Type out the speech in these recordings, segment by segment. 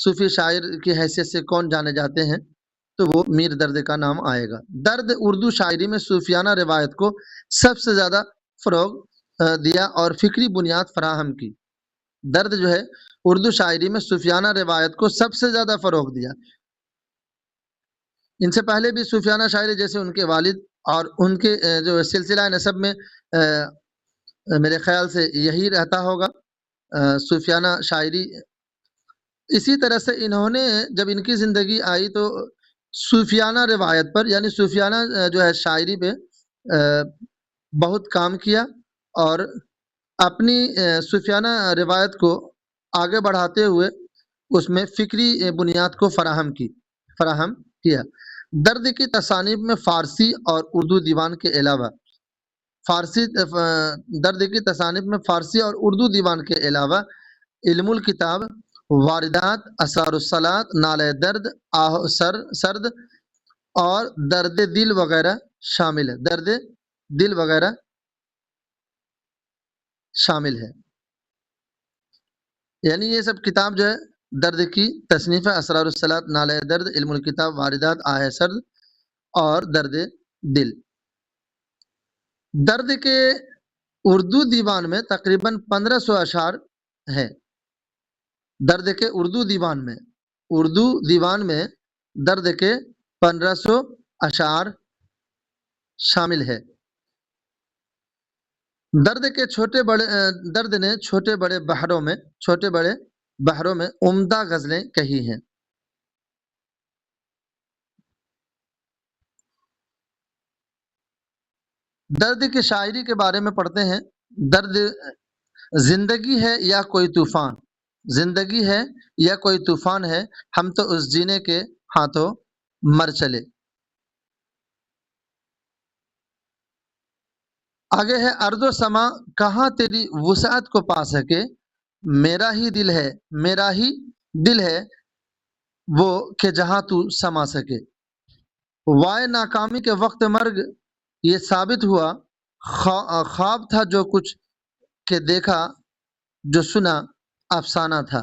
صوفی شاعر کی حیثیت سے کون جانے جاتے ہیں؟ تو وہ میر درد کا نام آئے گا۔ درد اردو شاعری میں صوفیانہ روایت کو سب سے زیادہ فروغ دیا اور فکری بنیاد فراہم کی۔ درد جو ہے اردو شاعری میں صوفیانہ روایت کو سب سے زیادہ فروغ دیا۔ ان سے پہلے بھی صوفیانہ شاعری جیسے ان کے والد اور ان کے جو سلسلہ نسب میں میرے خیال سے یہی رہتا ہوگا صوفیانہ شاعری۔ اسی طرح سے انہوں نے جب ان کی زندگی آئی تو صوفیانہ روایت پر یعنی صوفیانہ جو ہے شاعری پہ بہت کام کیا اور اپنی صوفیانہ روایت کو آگے بڑھاتے ہوئے اس میں فکری بنیاد کو فراہم کیا۔ درد کی تصانیف میں فارسی اور اردو دیوان کے علاوہ درد کی تصانیف میں فارسی اور اردو دیوان کے علاوہ علم الکتاب، واردات، اسرار الصلوات، نالہ درد، آہ سرد اور درد دل وغیرہ شامل ہے۔ یعنی یہ سب کتاب جو ہے درد کی تصنیف ہے: اسرار الصلوات، نالہ درد، علم الکتاب، واردات، آہ سرد اور درد دل۔ درد کے اردو دیوان میں تقریباً 1500 اشعار ہیں۔ درد کے اردو دیوان میں درد کے 1500 اشعار شامل ہے۔ درد نے چھوٹے بڑے بحروں میں عمدہ غزلیں کہی ہیں۔ درد کی شاعری کے بارے میں پڑھتے ہیں۔ درد زندگی ہے یا کوئی طوفان ہے، ہم تو اس جینے کے ہاتھوں مر چلے۔ آگے ہے: ارض و سما کہاں تیری وسعت کو پا سکے، میرا ہی دل ہے وہ کہ جہاں تو سما سکے۔ وائے ناکامی کے وقت مرگ یہ ثابت ہوا، خواب تھا جو کچھ کہ دیکھا، جو سنا افسانہ تھا۔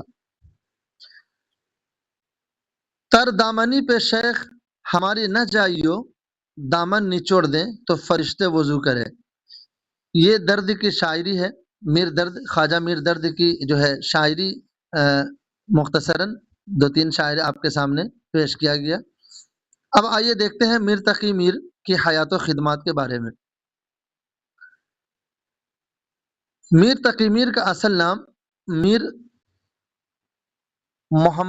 تر دامنی پہ شیخ ہماری نہ جائیو، دامن نچوڑ دیں تو فرشتے وضو کرے۔ یہ درد کی شاعری ہے، خواجہ میر درد کی جو ہے شاعری مختصراً 2-3 شاعری آپ کے سامنے پیش کیا گیا۔ اب آئیے دیکھتے ہیں میر تقی میر کی حیات و خدمات کے بارے میں۔ میر تقی میر کا اصل نام میر محمد